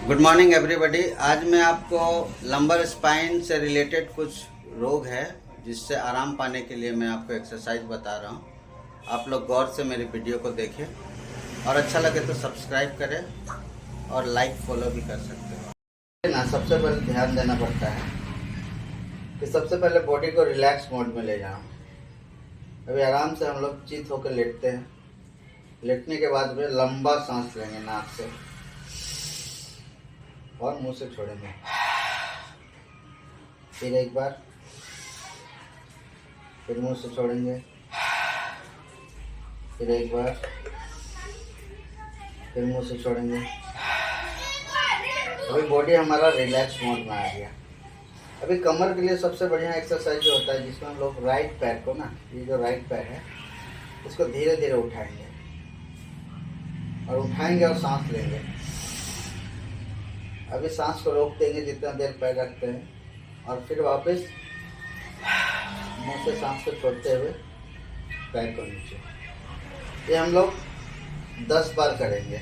Good morning everybody. आज मैं आपको लंबर स्पाइन से रिलेटेड कुछ रोग है जिससे आराम पाने के लिए मैं आपको एक्सरसाइज बता रहा हूँ। आप लोग गौर से मेरी वीडियो को देखें और अच्छा लगे तो सब्सक्राइब करें और लाइक फॉलो भी कर सकते हो ना। सबसे पहले ध्यान देना पड़ता है कि सबसे पहले बॉडी को रिलैक्स मोड में ले जाओ। अभी आराम से हम लोग चित होकर लेटते हैं। लेटने के बाद में लंबा सांस लेंगे नाक से और मुंह से छोड़ेंगे। फिर एक बार, फिर मुंह से छोड़ेंगे, फिर एक बार, फिर मुंह से छोड़ेंगे। अभी बॉडी हमारा रिलैक्स मोड में आ गया। अभी कमर के लिए सबसे बढ़िया एक्सरसाइज जो होता है जिसमें हम लोग राइट पैर को ना, ये जो राइट पैर है इसको धीरे धीरे उठाएंगे और सांस लेंगे। अभी सांस को रोक देंगे जितना देर पैर रखते हैं और फिर वापस मुंह से सांस को छोड़ते हुए पैर को नीचे। ये हम लोग 10 बार करेंगे।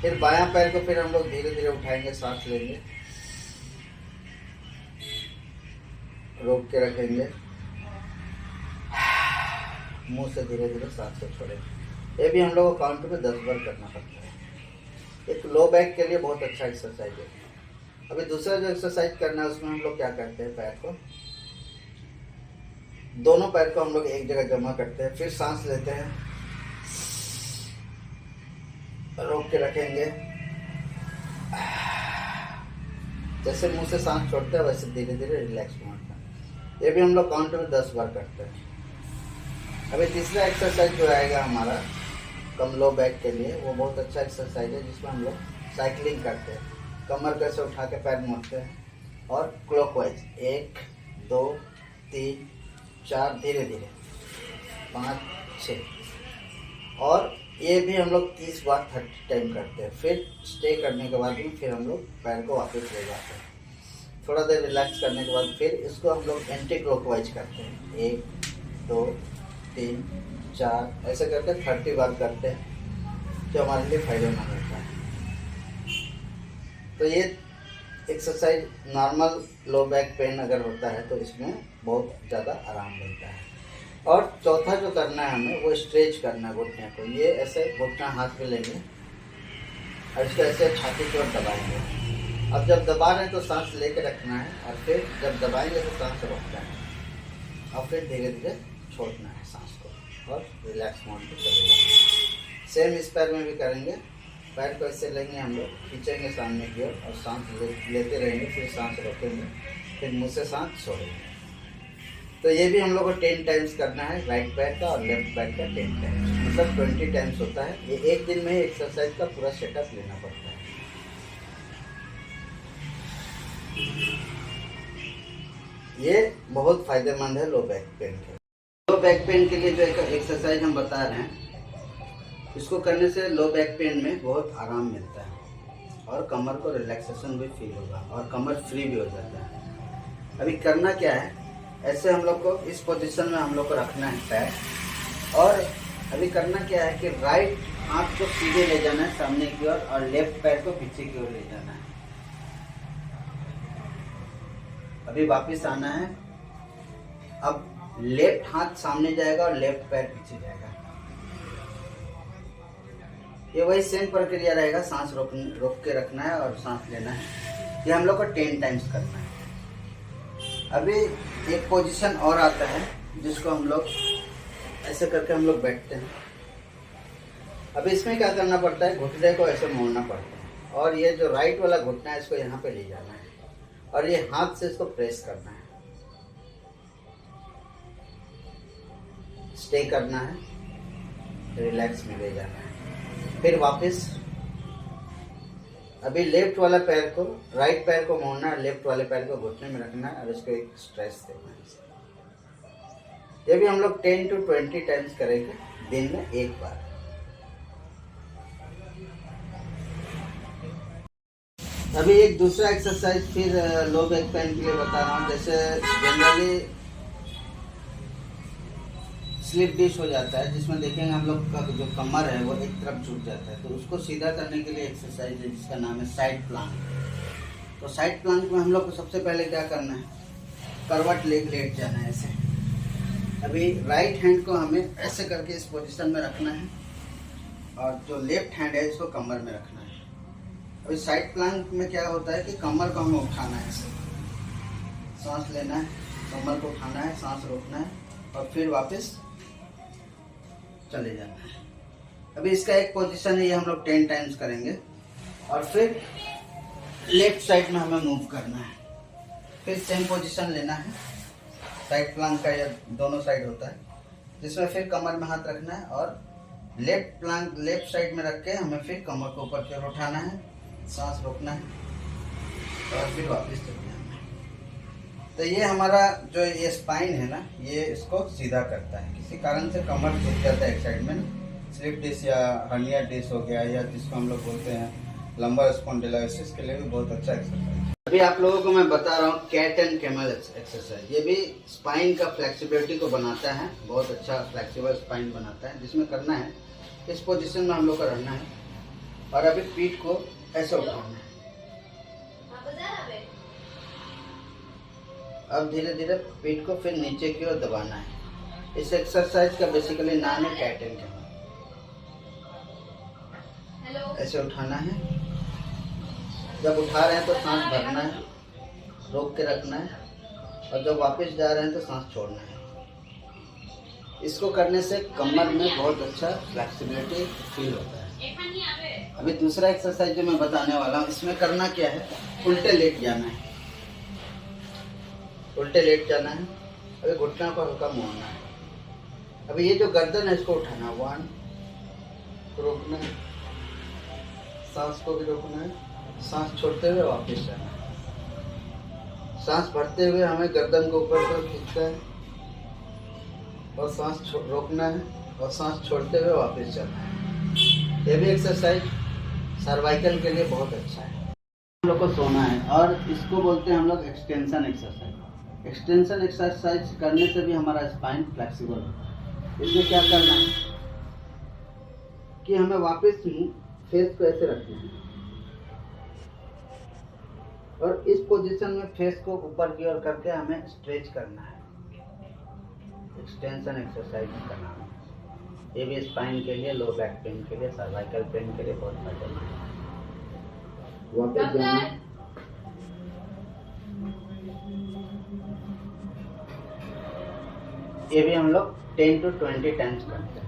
फिर बायां पैर को फिर हम लोग धीरे धीरे उठाएंगे, सांस लेंगे, रोक के रखेंगे, मुंह से धीरे धीरे सांस को छोड़ेंगे। ये भी हम लोग को काउंट पे 10 बार करना पड़ता है। एक लो बैक के लिए बहुत अच्छा एक्सरसाइज है। अभी दूसरा जो एक्सरसाइज करना है उसमें हम लोग क्या करते हैं, पैर को, दोनों पैर को हम लोग एक जगह जमा करते हैं, फिर सांस लेते हैं, रोक के रखेंगे, जैसे मुंह से सांस छोड़ते हैं वैसे धीरे धीरे रिलैक्स मोड। ये भी हम लोग काउंट में 10 बार करते हैं। अभी तीसरा एक्सरसाइज जो आएगा हमारा कम लो बैक के लिए, वो बहुत अच्छा एक्सरसाइज है जिसमें हम लोग साइकिलिंग करते हैं। कमर कैसे उठा के पैर मोड़ते हैं और क्लॉकवाइज 1 2 3 4 धीरे धीरे 5 6 और ये भी हम लोग 30 बार 30 टाइम करते हैं। फिर स्टे करने के बाद फिर हम लोग पैर को वापस ले जाते हैं। थोड़ा देर रिलैक्स करने के बाद फिर इसको हम लोग एंटी क्लॉकवाइज करते हैं। 1 2 3 4 ऐसे करके 30 बार करते हैं जो हमारे लिए फायदेमंद होता है। तो ये exercise normal low back pain अगर होता है तो इसमें बहुत ज़्यादा आराम मिलता है। और चौथा जो करना है हमें वो स्ट्रेच करना है घुटने को। ये ऐसे घुटना हाथ में लेंगे और इसको ऐसे छाती की ओर दबाएंगे। अब जब दबा रहे हैं तो सांस लेके रखना है और फिर जब दबाएंगे तो सांस रोकना है और फिर धीरे धीरे छोड़ना है सांस को और रिलैक्स मोड पे चले जाएंगे। सेम इस पैर में भी करेंगे। पैर को ऐसे लेंगे, हम लोग खींचेंगे सामने की ओर और सांस लेते रहेंगे, फिर सांस रोकेंगे, फिर मुंह से सांस छोड़ेंगे। तो ये भी हम लोग को 10 टाइम्स करना है, राइट पैर का और लेफ्ट पैर का 10 टाइम्स, मतलब 20 टाइम्स होता है। ये एक दिन में ही एक्सरसाइज का पूरा सेटअप लेना पड़ता है। ये बहुत फायदेमंद है लो बैक पेन के। लो बैक पेन के लिए जो एक्सरसाइज हम बता रहे हैं इसको करने से लो बैक पेन में बहुत आराम मिलता है और कमर को रिलैक्सेशन भी फील होगा और कमर फ्री भी हो जाता है। अभी करना क्या है, ऐसे हम लोग को इस पोजीशन में हम लोग को रखना है पैर, और अभी करना क्या है कि राइट हाथ को सीधे ले जाना है सामने की ओर और लेफ्ट पैर को पीछे की ओर ले जाना है। अभी वापस आना है। अब लेफ्ट हाथ सामने जाएगा और लेफ्ट पैर पीछे जाएगा। ये वही सेम प्रक्रिया रहेगा। सांस रोक के रखना है और सांस लेना है। ये हम लोग को 10 टाइम्स करना है। अभी एक पोजीशन और आता है जिसको हम लोग ऐसे करके हम लोग बैठते हैं। अभी इसमें क्या करना पड़ता है, घुटने को ऐसे मोड़ना पड़ता है और ये जो राइट वाला घुटना है इसको यहाँ पे ले जाना है और ये हाथ से इसको प्रेस करना है, स्टे करना है, रिलैक्स में ले जाना है। फिर वापस अभी लेफ्ट वाला पैर को, राइट पैर को मोड़ना है, लेफ्ट वाले पैर को घुटने में रखना है और इसको एक स्ट्रेच देना है। ये भी हम लोग 10 to 20 टाइम्स करेंगे दिन में एक बार। अभी एक दूसरा एक्सरसाइज फिर लो बैक पेन के लिए बता रहा हूँ। जैसे जनरली स्लिप डिस्क हो जाता है, जिसमें देखेंगे हम लोग का जो कमर है वो एक तरफ झुक जाता है, तो उसको सीधा करने के लिए एक्सरसाइज है जिसका नाम है साइड प्लांक। तो साइड प्लांक में हम लोग को सबसे पहले क्या करना है, करवट लेट जाना है ऐसे। अभी राइट हैंड को हमें ऐसे करके इस पोजीशन में रखना है और जो लेफ्ट हैंड है इसको कमर में रखना है। अभी साइड प्लांक में क्या होता है कि कमर को हमें उठाना है ऐसे, सांस लेना है, कमर को उठाना है, सांस रोकना है और फिर वापस चले जाना है। अभी इसका एक पोजीशन है, ये हम लोग 10 टाइम्स करेंगे और फिर लेफ्ट साइड में हमें मूव करना है। फिर सेम पोजीशन लेना है, साइड प्लांक का ये दोनों साइड होता है, जिसमें फिर कमर में हाथ रखना है और लेफ्ट प्लांक लेफ्ट साइड में रख के हमें फिर कमर को ऊपर की ओर उठाना है, सांस रोकना है और फिर वापस चले जाना है। तो ये हमारा जो ये स्पाइन है ना, ये इसको सीधा करता है। किसी कारण से कमर झुक जाता है एक साइड में ना, स्लिप डिस्क या हर्निया डिस्क हो गया, या जिसको हम लोग बोलते हैं लंबर स्पॉन्डिलोसिस, के लिए भी बहुत अच्छा एक्सरसाइज। अभी आप लोगों को मैं बता रहा हूँ कैट एंड कैमल एक्सरसाइज। ये भी स्पाइन का फ्लेक्सिबिलिटी को बनाता है, बहुत अच्छा फ्लेक्सिबल स्पाइन बनाता है। जिसमें करना है, इस पोजीशन में हम लोग को रहना है और अभी पीठ को ऐसे उठाना है। अब धीरे धीरे पीठ को फिर नीचे की ओर दबाना है। इस एक्सरसाइज का बेसिकली नाम है कैट एंड कैमल। ऐसे उठाना है, जब उठा रहे हैं तो सांस भरना है, रोक के रखना है और जब वापस जा रहे हैं तो सांस छोड़ना है। इसको करने से कमर में बहुत अच्छा फ्लेक्सिबिलिटी फील होता है। अभी दूसरा एक्सरसाइज जो मैं बताने वाला हूँ, इसमें करना क्या है, उल्टे लेट जाना है। उल्टे लेट जाना है, अभी घुटना को हल्का मोड़ना है। अभी ये जो गर्दन है इसको उठाना है, 1 रोकना है, सांस को भी रोकना है, सांस छोड़ते हुए वापस जाना है। सांस भरते हुए हमें गर्दन को ऊपर की ओर खींचना है और सांस रोकना है और सांस छोड़ते हुए वापस जाना है। ये भी एक्सरसाइज सर्वाइकल के लिए बहुत अच्छा है। हम लोग को सोना है और इसको बोलते हैं हम लोग एक्सटेंशन एक्सरसाइज। एक्सटेंशन एक्सरसाइज करने से भी हमारा स्पाइन फ्लेक्सिबल होता है। इसमें क्या करना है कि हमें वापस फेस को ऐसे रखना है और इस पोजीशन में फेस को ऊपर की ओर करके हमें स्ट्रेच करना है। एक्सटेंशन एक्सरसाइज का नाम है। ये भी स्पाइन के लिए, लो बैक पेन के लिए, सर्वाइकल पेन के लिए बहुत फायदेमंद है। वापस जाना, ये भी हम लोग 10 to 20 टाइम्स करते हैं।